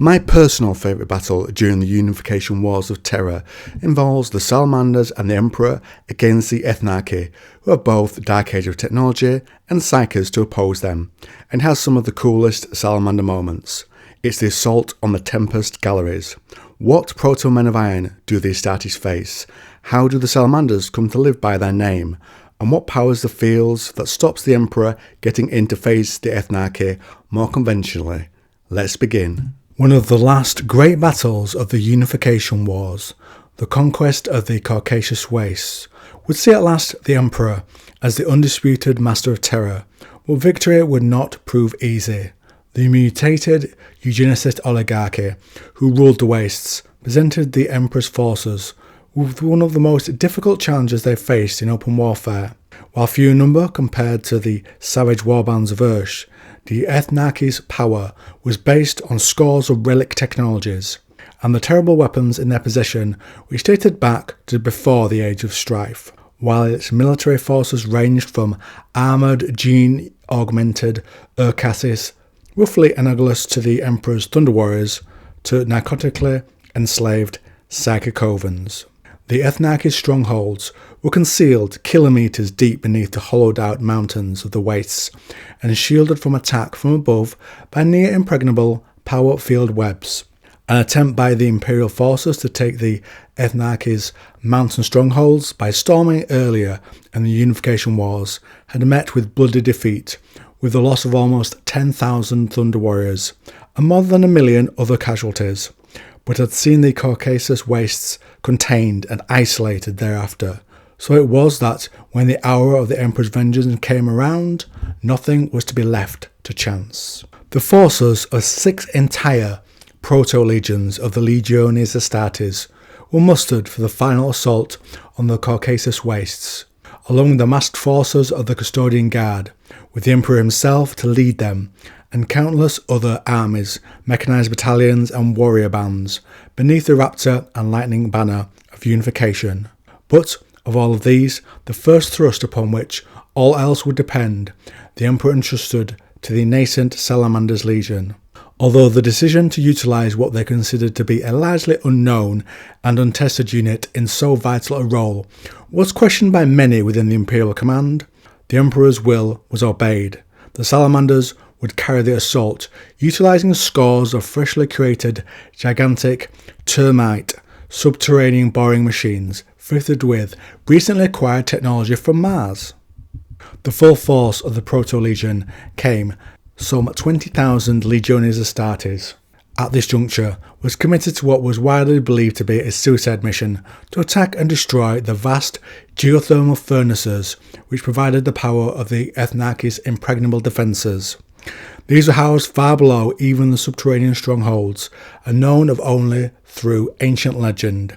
My personal favourite battle during the Unification Wars of Terra involves the Salamanders and the Emperor against the Ethnarchy, who have both Dark Age of technology and psychers to oppose them, and has some of the coolest Salamander moments. It's the assault on the Tempest galleries. What proto-men of iron do the Astartes face? How do the Salamanders come to live by their name? And what powers the fields that stops the Emperor getting in to face the Ethnarchy more conventionally? Let's begin. One of the last great battles of the Unification Wars, the conquest of the Caucasus wastes, would see at last the Emperor as the undisputed master of terror, but victory would not prove easy. The mutated eugenicist oligarchy who ruled the wastes presented the Emperor's forces with one of the most difficult challenges they faced in open warfare. While few in number compared to the savage warbands of Ursh, the Ethnarchy's power was based on scores of relic technologies, and the terrible weapons in their possession which dated back to before the Age of Strife, while its military forces ranged from armoured, gene-augmented Caucasus, roughly analogous to the Emperor's Thunder Warriors, to narcotically enslaved Psychicovans. The Ethnarchy's strongholds were concealed kilometres deep beneath the hollowed-out mountains of the wastes and shielded from attack from above by near-impregnable power field webs. An attempt by the Imperial forces to take the Ethnarchy's mountain strongholds by storming earlier in the Unification Wars had met with bloody defeat, with the loss of almost 10,000 Thunder Warriors and more than 1 million other casualties, but had seen the Caucasus wastes contained and isolated thereafter. So it was that when the hour of the Emperor's vengeance came around, nothing was to be left to chance. The forces of 6 entire proto-legions of the Legiones Astartes were mustered for the final assault on the Caucasus wastes, along with the massed forces of the Custodian Guard, with the Emperor himself to lead them, and countless other armies, mechanised battalions and warrior bands, beneath the Raptor and Lightning banner of Unification. But of all of these, the first thrust upon which all else would depend, the Emperor entrusted to the nascent Salamanders Legion. Although the decision to utilise what they considered to be a largely unknown and untested unit in so vital a role was questioned by many within the Imperial command, the Emperor's will was obeyed. The Salamanders would carry the assault, utilising scores of freshly created, gigantic, termite, subterranean boring machines fitted with recently acquired technology from Mars. The full force of the Proto-Legion came, some 20,000 Legiones Astartes. At this juncture, was committed to what was widely believed to be a suicide mission to attack and destroy the vast geothermal furnaces which provided the power of the Ethnarchy's impregnable defences. These were housed far below even the subterranean strongholds, and known of only through ancient legend,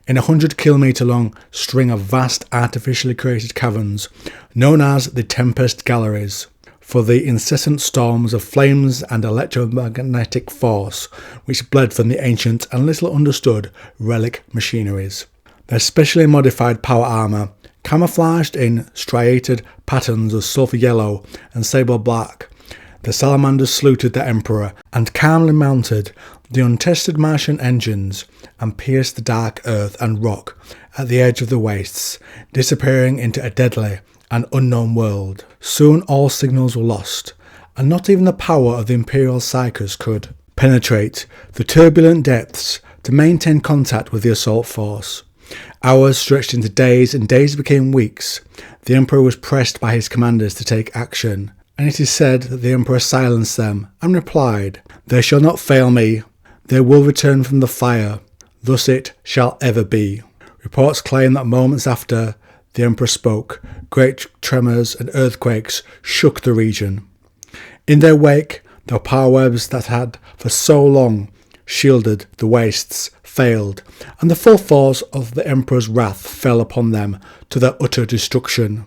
in a 100-kilometre long string of vast artificially created caverns, known as the Tempest galleries, for the incessant storms of flames and electromagnetic force which bled from the ancient and little understood relic machineries. Their specially modified power armour, camouflaged in striated patterns of sulphur yellow and sable black, the Salamanders saluted the Emperor and calmly mounted the untested Martian engines and pierced the dark earth and rock at the edge of the wastes, disappearing into a deadly and unknown world. Soon all signals were lost, and not even the power of the Imperial psychers could penetrate the turbulent depths to maintain contact with the assault force. Hours stretched into days, and days became weeks. The Emperor was pressed by his commanders to take action, and it is said that the Emperor silenced them and replied, "They shall not fail me. They will return from the fire. Thus it shall ever be." Reports claim that moments after the Emperor spoke, great tremors and earthquakes shook the region. In their wake, the power webs that had for so long shielded the wastes failed, and the full force of the Emperor's wrath fell upon them to their utter destruction.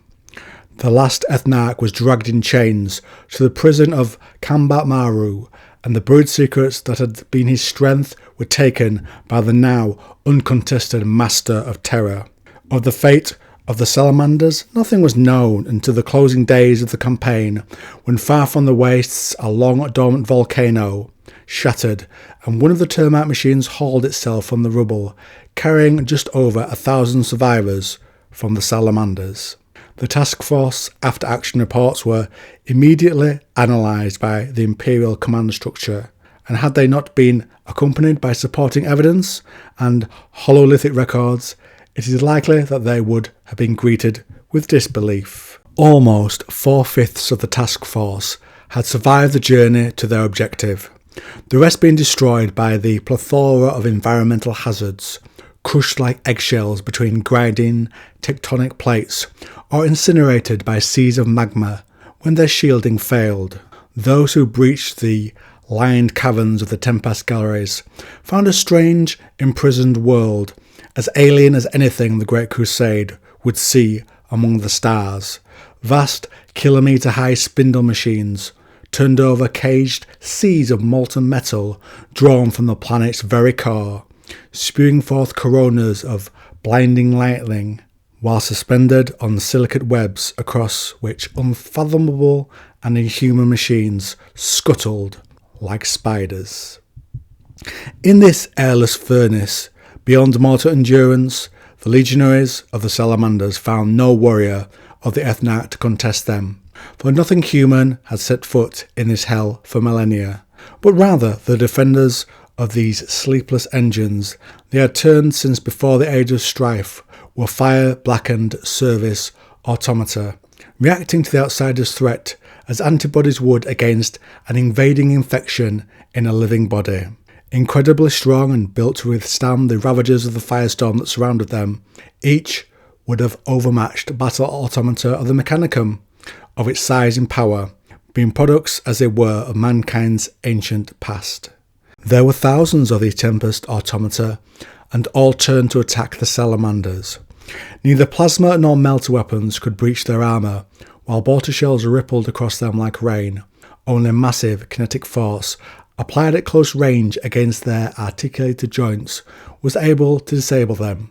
The last Ethnarch was dragged in chains to the prison of Kambat Maru, and the buried secrets that had been his strength were taken by the now uncontested master of terror. Of the fate of the Salamanders, nothing was known until the closing days of the campaign, when far from the wastes a long dormant volcano, shattered, and one of the termite machines hauled itself from the rubble, carrying just over 1,000 survivors from the Salamanders. The task force after action reports were immediately analysed by the Imperial command structure, and had they not been accompanied by supporting evidence and hololithic records, it is likely that they would have been greeted with disbelief. Almost 4/5 of the task force had survived the journey to their objective, the rest being destroyed by the plethora of environmental hazards, crushed like eggshells between grinding tectonic plates, or incinerated by seas of magma when their shielding failed. Those who breached the lined caverns of the Tempest galleries found a strange, imprisoned world, as alien as anything the Great Crusade would see among the stars. Vast, kilometre-high spindle machines turned over caged seas of molten metal drawn from the planet's very core, spewing forth coronas of blinding lightning, while suspended on silicate webs across which unfathomable and inhuman machines scuttled like spiders. In this airless furnace, beyond mortal endurance, the legionaries of the Salamanders found no warrior of the Ethnarch to contest them, for nothing human had set foot in this hell for millennia, but rather the defenders of these sleepless engines they had turned since before the age of strife were fire-blackened service automata, reacting to the outsider's threat as antibodies would against an invading infection in a living body. Incredibly strong and built to withstand the ravages of the firestorm that surrounded them, each would have overmatched battle automata of the Mechanicum of its size and power, being products as they were of mankind's ancient past. There were thousands of these Tempest automata, and all turned to attack the Salamanders. Neither plasma nor melter weapons could breach their armour, while mortar shells rippled across them like rain. Only massive kinetic force, applied at close range against their articulated joints, was able to disable them,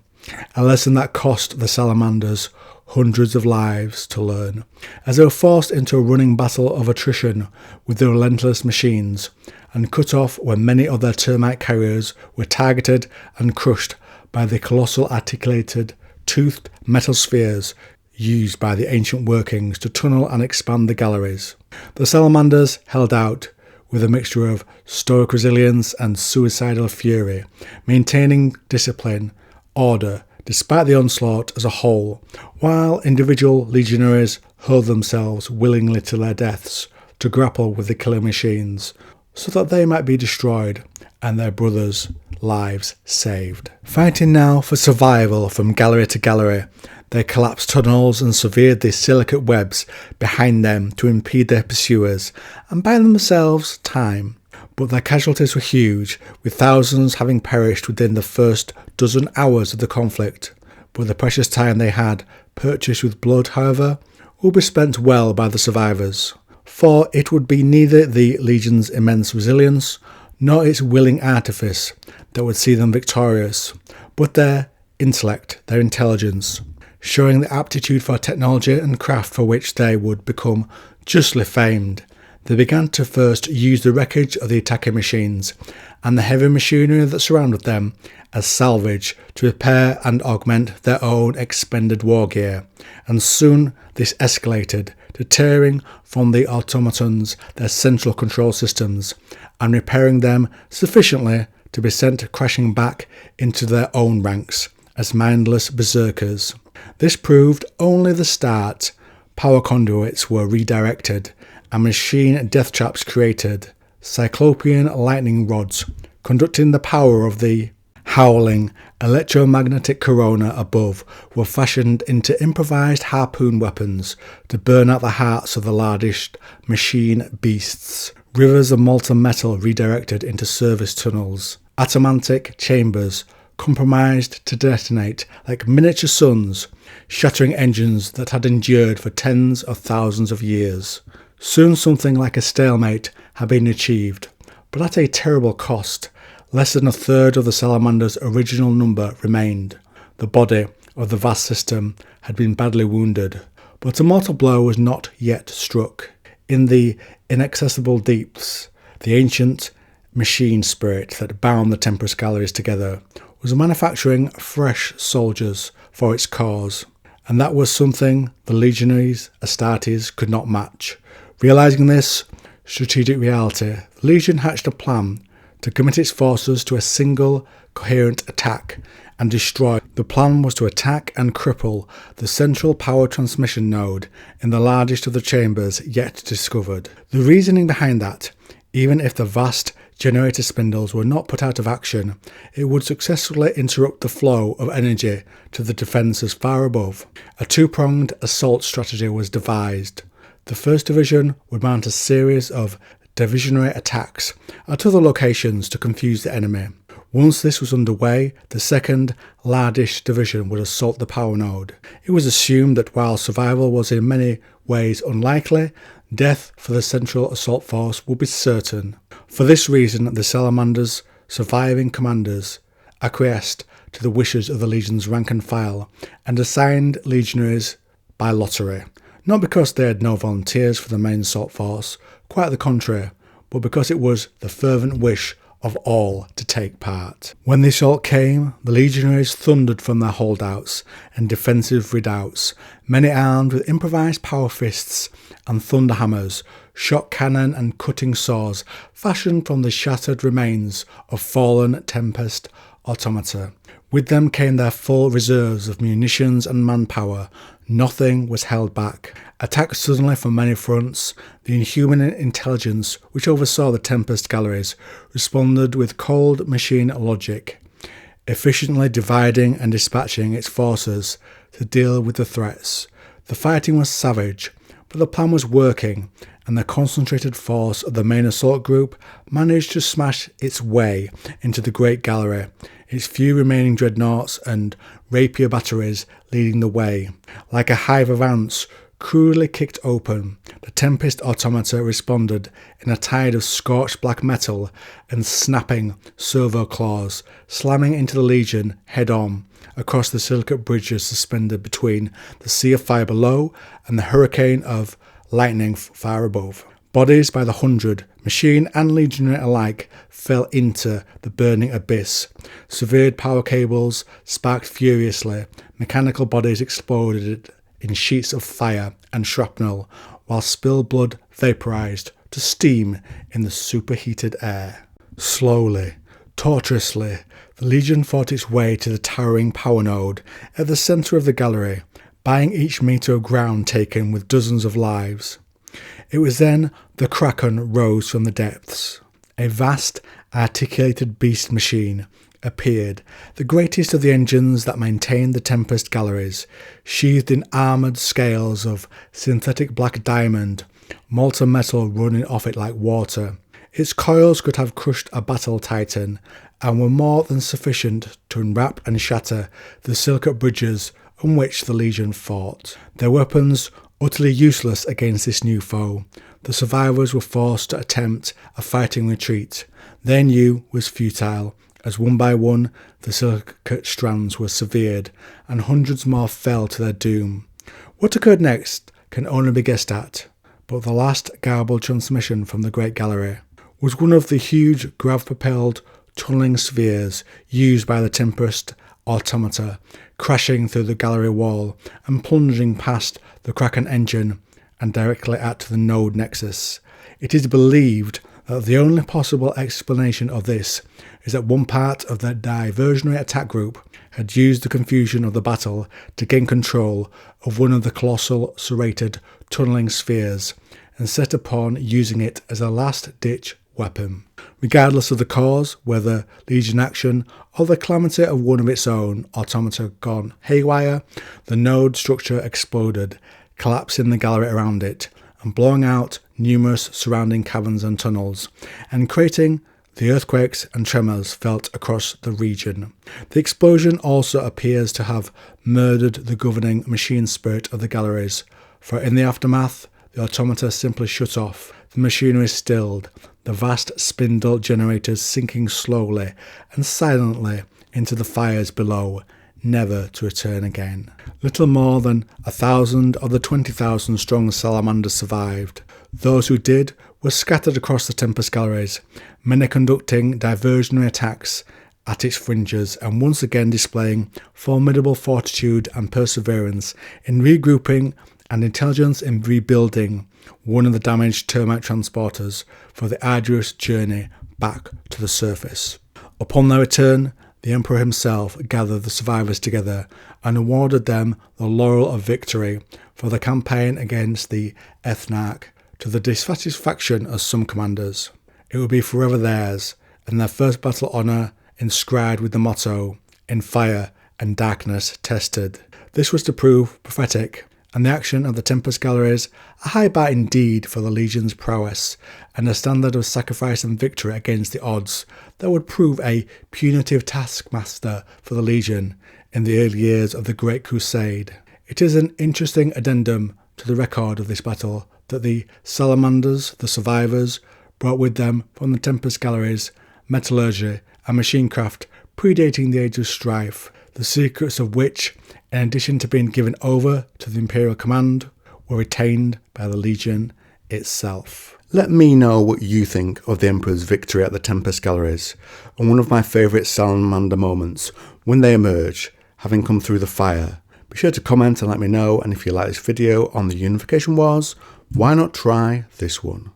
a lesson that cost the Salamanders hundreds of lives to learn, as they were forced into a running battle of attrition with the relentless machines, and cut off when many of their termite carriers were targeted and crushed by the colossal articulated, toothed metal spheres used by the ancient workings to tunnel and expand the galleries. The Salamanders held out with a mixture of stoic resilience and suicidal fury, maintaining discipline, order, despite the onslaught as a whole, while individual legionaries hurled themselves willingly to their deaths to grapple with the killing machines, so that they might be destroyed and their brothers' lives saved. Fighting now for survival from gallery to gallery, they collapsed tunnels and severed the silicate webs behind them to impede their pursuers and buy themselves time. But their casualties were huge, with thousands having perished within the first dozen hours of the conflict. But the precious time they had, purchased with blood, however, will be spent well by the survivors. For it would be neither the Legion's immense resilience nor its willing artifice that would see them victorious, but their intellect, their intelligence, showing the aptitude for technology and craft for which they would become justly famed. They began to first use the wreckage of the attacking machines and the heavy machinery that surrounded them as salvage to repair and augment their own expended war gear, and soon this escalated to tearing from the automatons their central control systems and repairing them sufficiently to be sent crashing back into their own ranks as mindless berserkers. This proved only the start. Power conduits were redirected and machine death traps created. Cyclopean lightning rods conducting the power of the howling electromagnetic corona above were fashioned into improvised harpoon weapons to burn out the hearts of the largest machine beasts. Rivers of molten metal redirected into service tunnels. Atomantic chambers compromised to detonate like miniature suns, shattering engines that had endured for tens of thousands of years. Soon something like a stalemate had been achieved, but at a terrible cost. Less than a third of the Salamander's original number remained. The body of the vast system had been badly wounded, but a mortal blow was not yet struck. In the inaccessible deeps, the ancient machine spirit that bound the Tempest galleries together was manufacturing fresh soldiers for its cause, and that was something the legionaries Astartes could not match. Realising this strategic reality, the Legion hatched a plan to commit its forces to a single coherent attack and destroy. The plan was to attack and cripple the central power transmission node in the largest of the chambers yet discovered. The reasoning behind that, even if the vast generator spindles were not put out of action, it would successfully interrupt the flow of energy to the defences far above. A two-pronged assault strategy was devised. The 1st Division would mount a series of divisionary attacks at other locations to confuse the enemy. Once this was underway, the 2nd Lardish Division would assault the power node. It was assumed that while survival was in many ways unlikely, death for the central assault force would be certain. For this reason, the Salamanders' surviving commanders acquiesced to the wishes of the Legion's rank and file and assigned legionaries by lottery. Not because they had no volunteers for the main assault force, quite the contrary, but because it was the fervent wish of all to take part. When the assault came, the legionaries thundered from their holdouts and defensive redoubts, many armed with improvised power fists and thunder hammers, shock cannon and cutting saws fashioned from the shattered remains of fallen Tempest automata. With them came their full reserves of munitions and manpower. Nothing was held back. Attacked suddenly from many fronts, the inhuman intelligence which oversaw the Tempest galleries responded with cold machine logic, efficiently dividing and dispatching its forces to deal with the threats. The fighting was savage, but the plan was working, and the concentrated force of the main assault group managed to smash its way into the Great Gallery, its few remaining dreadnoughts and rapier batteries leading the way. Like a hive of ants crudely kicked open, the Tempest automata responded in a tide of scorched black metal and snapping servo claws, slamming into the Legion head-on across the silicate bridges suspended between the sea of fire below and the hurricane of lightning far above. Bodies by the hundred, machine and legionary alike, fell into the burning abyss. Severed power cables sparked furiously, mechanical bodies exploded in sheets of fire and shrapnel, while spilled blood vaporized to steam in the superheated air. Slowly, tortuously, the Legion fought its way to the towering power node at the centre of the gallery, buying each metre of ground taken with dozens of lives. It was then the Kraken rose from the depths. A vast, articulated beast machine appeared, the greatest of the engines that maintained the Tempest galleries, sheathed in armoured scales of synthetic black diamond, molten metal running off it like water. Its coils could have crushed a battle titan, and were more than sufficient to enwrap and shatter the silicate bridges on which the Legion fought. Their weapons utterly useless against this new foe, the survivors were forced to attempt a fighting retreat. They knew was futile, as one by one the silicate strands were severed, and hundreds more fell to their doom. What occurred next can only be guessed at, but the last garbled transmission from the Great Gallery was one of the huge grav-propelled tunnelling spheres used by the Tempest automata, crashing through the gallery wall and plunging past the Kraken engine and directly at the node nexus. It is believed that the only possible explanation of this is that one part of the diversionary attack group had used the confusion of the battle to gain control of one of the colossal serrated tunnelling spheres and set upon using it as a last-ditch weapon. Regardless of the cause, whether Legion action or the calamity of one of its own automata gone haywire, the node structure exploded, collapsing the gallery around it and blowing out numerous surrounding caverns and tunnels, and creating the earthquakes and tremors felt across the region. The explosion also appears to have murdered the governing machine spirit of the galleries, for in the aftermath, the automata simply shut off, the machinery stilled, the vast spindle generators sinking slowly and silently into the fires below, never to return again. Little more than 1,000 of the 20,000 strong Salamanders survived. Those who did were scattered across the Tempest galleries, many conducting diversionary attacks at its fringes and once again displaying formidable fortitude and perseverance in regrouping and intelligence in rebuilding one of the damaged termite transporters for the arduous journey back to the surface. Upon their return, the Emperor himself gathered the survivors together and awarded them the laurel of victory for the campaign against the Ethnarch, to the dissatisfaction of some commanders. It would be forever theirs, and their first battle honour inscribed with the motto, "In fire and darkness tested." This was to prove prophetic, and the action of the Tempest galleries a high bar indeed for the Legion's prowess, and a standard of sacrifice and victory against the odds that would prove a punitive taskmaster for the Legion in the early years of the Great Crusade. It is an interesting addendum to the record of this battle that the Salamanders, the survivors, brought with them from the Tempest galleries metallurgy and machinecraft predating the Age of Strife, the secrets of which, in addition to being given over to the Imperial Command, were retained by the Legion itself. Let me know what you think of the Emperor's victory at the Tempest galleries, and one of my favourite Salamander moments when they emerge, having come through the fire. Be sure to comment and let me know, and if you like this video on the Unification Wars, why not try this one?